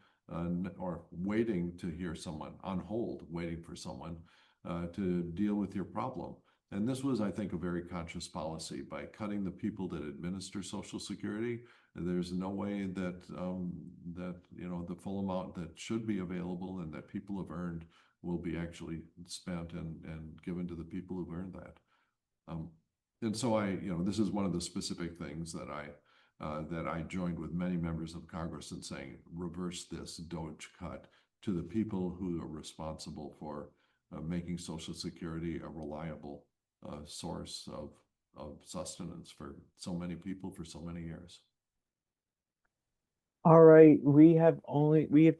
or waiting to hear someone, on hold, waiting for someone to deal with your problem. And this was, I think, a very conscious policy. By cutting the people that administer Social Security, there's no way that the full amount that should be available and that people have earned will be actually spent and given to the people who've earned that. And so this is one of the specific things that I joined with many members of Congress in saying, reverse this Doge cut to the people who are responsible for making Social Security a reliable source of sustenance for so many people for so many years. All right, we have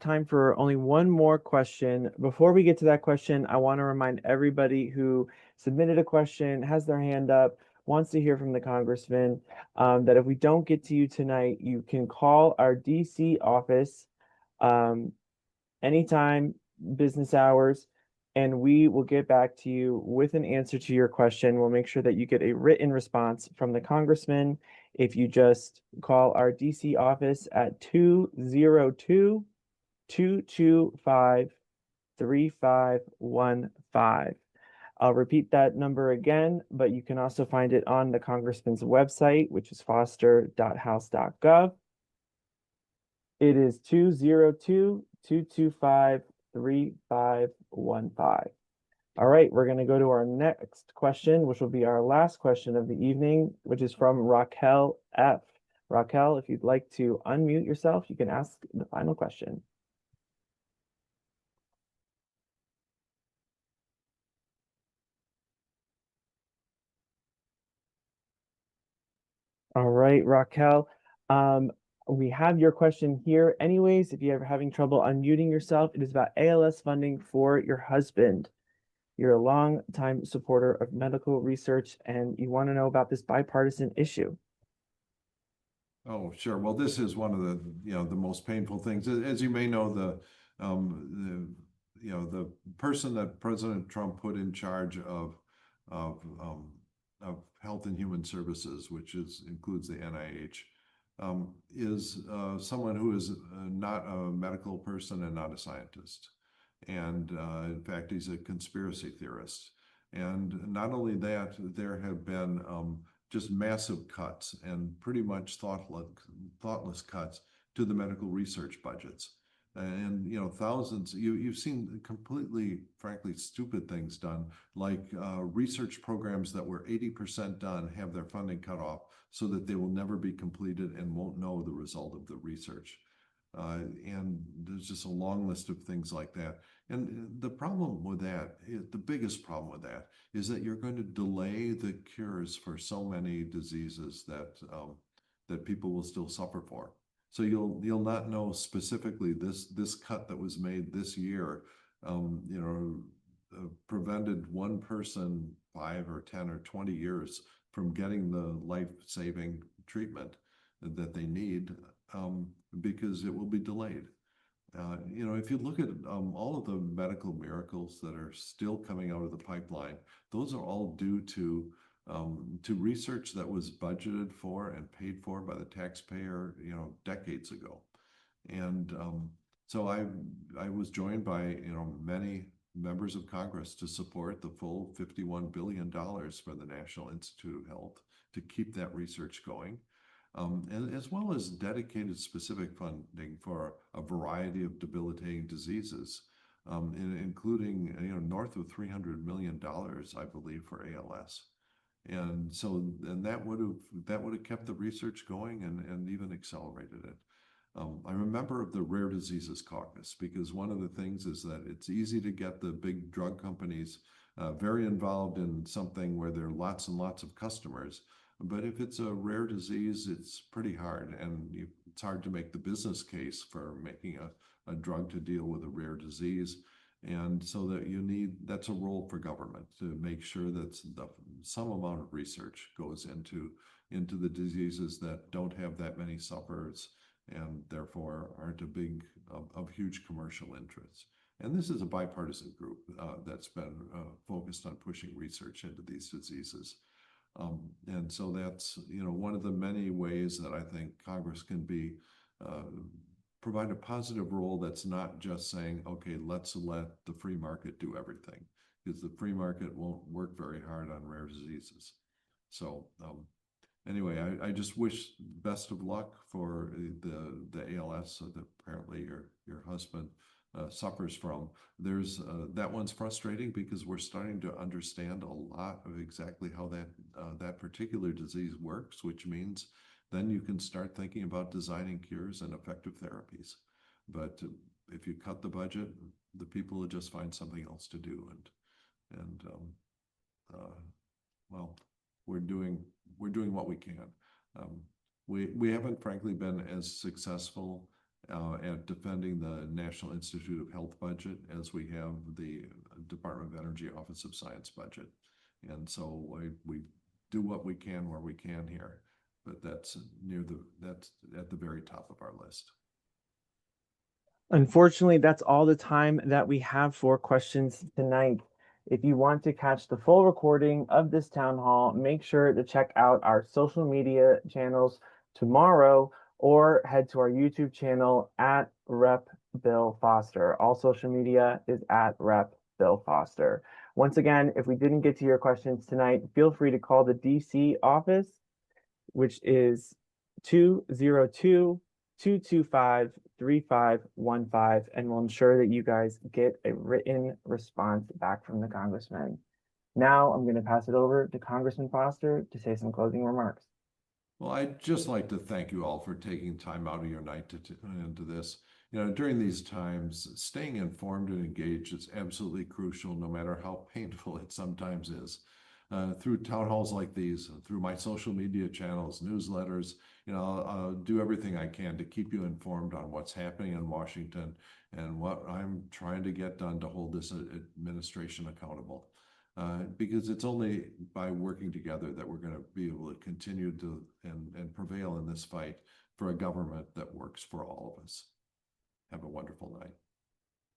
time for only one more question. Before we get to that question, I want to remind everybody who submitted a question, has their hand up, wants to hear from the congressman, that if we don't get to you tonight, you can call our DC office anytime, business hours, and we will get back to you with an answer to your question. We'll make sure that you get a written response from the congressman if you just call our DC office at 202-225-3515. I'll repeat that number again, but you can also find it on the congressman's website, which is foster.house.gov. It is 202-225-3515. All right, we're going to go to our next question, which will be our last question of the evening, which is from Raquel F. Raquel, if you'd like to unmute yourself, you can ask the final question. All right, Raquel, we have your question here. Anyways, if you're ever having trouble unmuting yourself, it is about ALS funding for your husband. You're a long-time supporter of medical research, and you want to know about this bipartisan issue. Oh, sure. Well, this is one of the the most painful things. As you may know, the person that President Trump put in charge of Health and Human Services, which includes the NIH, is someone who is not a medical person and not a scientist. And in fact, he's a conspiracy theorist. And not only that, there have been just massive cuts and pretty much thoughtless cuts to the medical research budgets. And thousands, you've seen completely, frankly, stupid things done, like research programs that were 80% done have their funding cut off so that they will never be completed and won't know the result of the research. And there's just a long list of things like that. And the problem with that, the biggest problem with that, is that you're going to delay the cures for so many diseases that people will still suffer for. So you'll not know specifically this cut that was made this year, prevented one person 5 or 10 or 20 years from getting the life-saving treatment that they need, because it will be delayed. If you look at all of the medical miracles that are still coming out of the pipeline, those are all due to research that was budgeted for and paid for by the taxpayer, decades ago. And so I was joined by many members of Congress to support the full $51 billion for the National Institute of Health to keep that research going. And as well as dedicated specific funding for a variety of debilitating diseases, including north of $300 million, I believe, for ALS. And that would have kept the research going and even accelerated it. I'm a member of the Rare Diseases Caucus because one of the things is that it's easy to get the big drug companies very involved in something where there are lots and lots of customers. But if it's a rare disease, it's pretty hard, and it's hard to make the business case for making a drug to deal with a rare disease. And so that that's a role for government to make sure that some amount of research goes into the diseases that don't have that many sufferers and therefore aren't of huge commercial interest. And this is a bipartisan group that's been focused on pushing research into these diseases. And so that's, one of the many ways that I think Congress can provide a positive role that's not just saying, okay, let's let the free market do everything, because the free market won't work very hard on rare diseases. So anyway, I just wish best of luck for the ALS that apparently your husband suffers from. There's that one's frustrating because we're starting to understand a lot of exactly how that particular disease works, which means then you can start thinking about designing cures and effective therapies. But if you cut the budget, the people will just find something else to do. Well, we're doing what we can. We haven't, frankly, been as successful at defending the National Institute of Health budget as we have the Department of Energy Office of Science budget. And so we do what we can where we can here, but that's at the very top of our list. Unfortunately, that's all the time that we have for questions tonight. If you want to catch the full recording of this town hall, make sure to check out our social media channels tomorrow or head to our YouTube channel at Rep Bill Foster. All social media is at Rep Bill Foster. Once again, if we didn't get to your questions tonight, feel free to call the DC office, which is 202-225-3515, and we'll ensure that you guys get a written response back from the congressman. Now I'm going to pass it over to Congressman Foster to say some closing remarks. Well, I'd just like to thank you all for taking time out of your night to tune into this. During these times, staying informed and engaged is absolutely crucial, no matter how painful it sometimes is. Through town halls like these, through my social media channels, newsletters, I'll do everything I can to keep you informed on what's happening in Washington and what I'm trying to get done to hold this administration accountable. Because it's only by working together that we're going to be able to continue to and prevail in this fight for a government that works for all of us. Have a wonderful night.